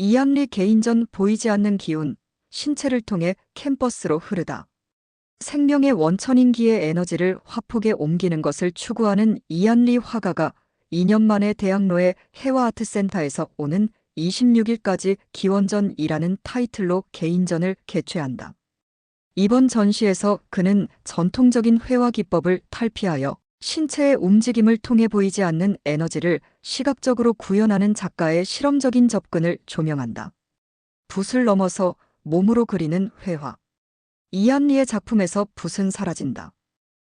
이안리 개인전 보이지 않는 기운, 신체를 통해 캔버스로 흐르다. 생명의 원천인 기의 에너지를 화폭에 옮기는 것을 추구하는 이안리 화가가 2년 만에 대학로의 해화아트센터에서 오는 26일까지 기원전이라는 타이틀로 개인전을 개최한다. 이번 전시에서 그는 전통적인 회화 기법을 탈피하여 신체의 움직임을 통해 보이지 않는 에너지를 시각적으로 구현하는 작가의 실험적인 접근을 조명한다. 붓을 넘어서 몸으로 그리는 회화. 이안리의 작품에서 붓은 사라진다.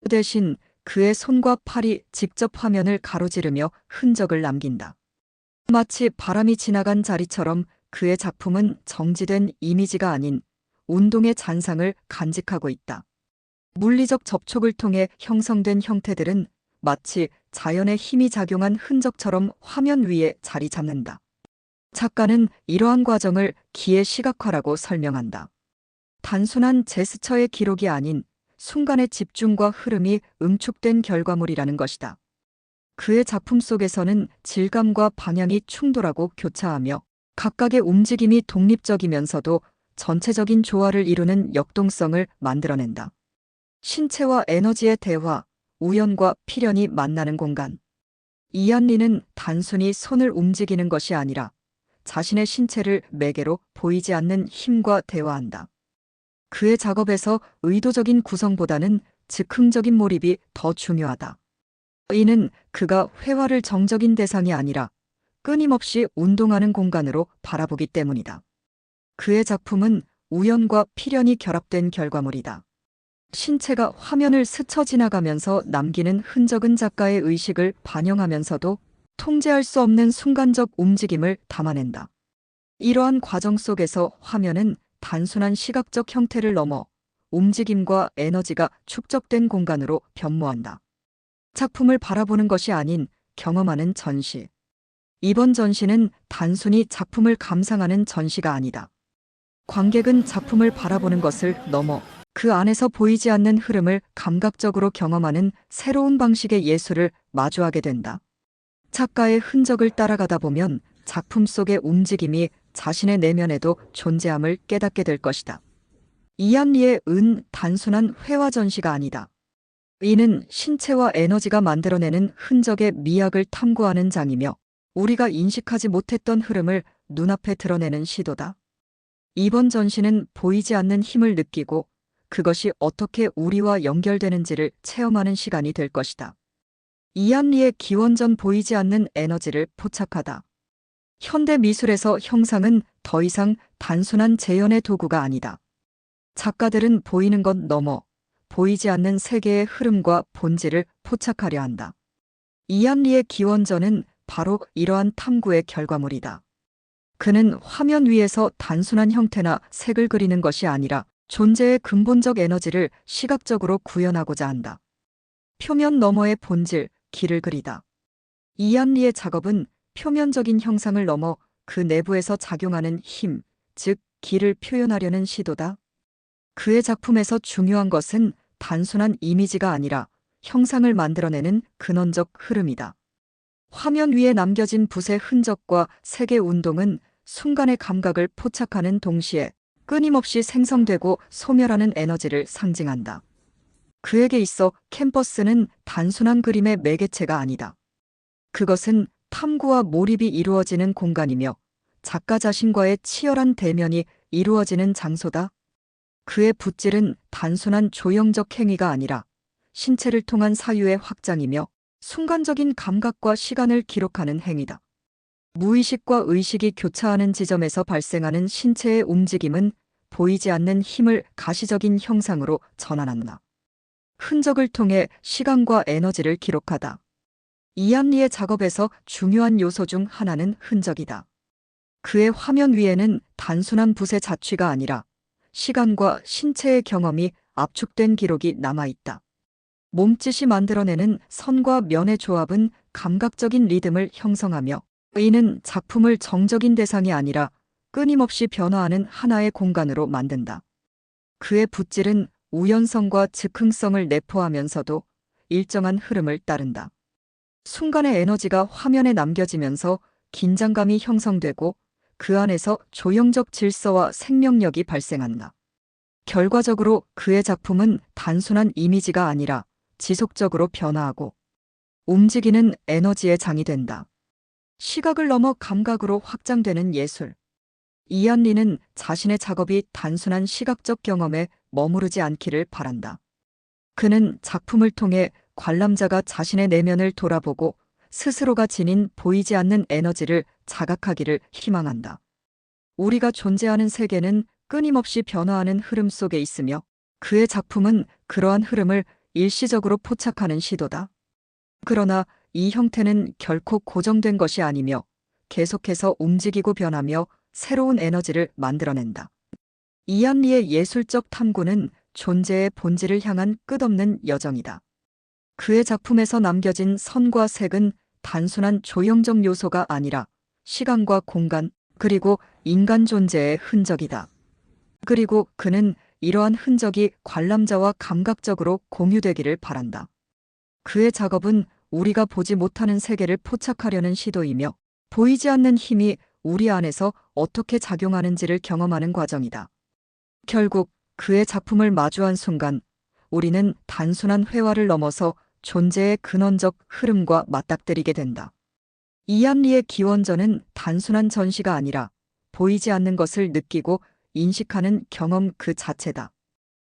그 대신 그의 손과 팔이 직접 화면을 가로지르며 흔적을 남긴다. 마치 바람이 지나간 자리처럼 그의 작품은 정지된 이미지가 아닌 운동의 잔상을 간직하고 있다. 물리적 접촉을 통해 형성된 형태들은 마치 자연의 힘이 작용한 흔적처럼 화면 위에 자리 잡는다. 작가는 이러한 과정을 기의 시각화라고 설명한다. 단순한 제스처의 기록이 아닌 순간의 집중과 흐름이 응축된 결과물이라는 것이다. 그의 작품 속에서는 질감과 방향이 충돌하고 교차하며 각각의 움직임이 독립적이면서도 전체적인 조화를 이루는 역동성을 만들어낸다. 신체와 에너지의 대화, 우연과 필연이 만나는 공간. 이안리는 단순히 손을 움직이는 것이 아니라 자신의 신체를 매개로 보이지 않는 힘과 대화한다. 그의 작업에서 의도적인 구성보다는 즉흥적인 몰입이 더 중요하다. 이는 그가 회화를 정적인 대상이 아니라 끊임없이 운동하는 공간으로 바라보기 때문이다. 그의 작품은 우연과 필연이 결합된 결과물이다. 신체가 화면을 스쳐 지나가면서 남기는 흔적은 작가의 의식을 반영하면서도 통제할 수 없는 순간적 움직임을 담아낸다. 이러한 과정 속에서 화면은 단순한 시각적 형태를 넘어 움직임과 에너지가 축적된 공간으로 변모한다. 작품을 바라보는 것이 아닌 경험하는 전시. 이번 전시는 단순히 작품을 감상하는 전시가 아니다. 관객은 작품을 바라보는 것을 넘어 그 안에서 보이지 않는 흐름을 감각적으로 경험하는 새로운 방식의 예술을 마주하게 된다. 작가의 흔적을 따라가다 보면 작품 속의 움직임이 자신의 내면에도 존재함을 깨닫게 될 것이다. 이안리의 은 단순한 회화 전시가 아니다. 이는 신체와 에너지가 만들어내는 흔적의 미학을 탐구하는 장이며 우리가 인식하지 못했던 흐름을 눈앞에 드러내는 시도다. 이번 전시는 보이지 않는 힘을 느끼고 그것이 어떻게 우리와 연결되는지를 체험하는 시간이 될 것이다. 이안리의 기원전 보이지 않는 에너지를 포착하다. 현대 미술에서 형상은 더 이상 단순한 재현의 도구가 아니다. 작가들은 보이는 것 넘어 보이지 않는 세계의 흐름과 본질을 포착하려 한다. 이안리의 기원전은 바로 이러한 탐구의 결과물이다. 그는 화면 위에서 단순한 형태나 색을 그리는 것이 아니라 존재의 근본적 에너지를 시각적으로 구현하고자 한다. 표면 너머의 본질, 기를 그리다. 이안리의 작업은 표면적인 형상을 넘어 그 내부에서 작용하는 힘, 즉 기를 표현하려는 시도다. 그의 작품에서 중요한 것은 단순한 이미지가 아니라 형상을 만들어내는 근원적 흐름이다. 화면 위에 남겨진 붓의 흔적과 색의 운동은 순간의 감각을 포착하는 동시에 끊임없이 생성되고 소멸하는 에너지를 상징한다. 그에게 있어 캔버스는 단순한 그림의 매개체가 아니다. 그것은 탐구와 몰입이 이루어지는 공간이며 작가 자신과의 치열한 대면이 이루어지는 장소다. 그의 붓질은 단순한 조형적 행위가 아니라 신체를 통한 사유의 확장이며 순간적인 감각과 시간을 기록하는 행위다. 무의식과 의식이 교차하는 지점에서 발생하는 신체의 움직임은 보이지 않는 힘을 가시적인 형상으로 전환한다. 흔적을 통해 시간과 에너지를 기록하다. 이안리의 작업에서 중요한 요소 중 하나는 흔적이다. 그의 화면 위에는 단순한 붓의 자취가 아니라 시간과 신체의 경험이 압축된 기록이 남아있다. 몸짓이 만들어내는 선과 면의 조합은 감각적인 리듬을 형성하며 이는 작품을 정적인 대상이 아니라 끊임없이 변화하는 하나의 공간으로 만든다. 그의 붓질은 우연성과 즉흥성을 내포하면서도 일정한 흐름을 따른다. 순간의 에너지가 화면에 남겨지면서 긴장감이 형성되고 그 안에서 조형적 질서와 생명력이 발생한다. 결과적으로 그의 작품은 단순한 이미지가 아니라 지속적으로 변화하고 움직이는 에너지의 장이 된다. 시각을 넘어 감각으로 확장되는 예술. 이안 리는 자신의 작업이 단순한 시각적 경험에 머무르지 않기를 바란다. 그는 작품을 통해 관람자가 자신의 내면을 돌아보고 스스로가 지닌 보이지 않는 에너지를 자각하기를 희망한다. 우리가 존재하는 세계는 끊임없이 변화하는 흐름 속에 있으며 그의 작품은 그러한 흐름을 일시적으로 포착하는 시도다. 그러나 이 형태는 결코 고정된 것이 아니며 계속해서 움직이고 변하며 새로운 에너지를 만들어낸다. 이안 리의 예술적 탐구는 존재의 본질을 향한 끝없는 여정이다. 그의 작품에서 남겨진 선과 색은 단순한 조형적 요소가 아니라 시간과 공간, 그리고 인간 존재의 흔적이다. 그리고 그는 이러한 흔적이 관람자와 감각적으로 공유되기를 바란다. 그의 작업은 우리가 보지 못하는 세계를 포착하려는 시도이며 보이지 않는 힘이 우리 안에서 어떻게 작용하는지를 경험하는 과정이다. 결국 그의 작품을 마주한 순간 우리는 단순한 회화를 넘어서 존재의 근원적 흐름과 맞닥뜨리게 된다. 이안 리의 기원전은 단순한 전시가 아니라 보이지 않는 것을 느끼고 인식하는 경험 그 자체다.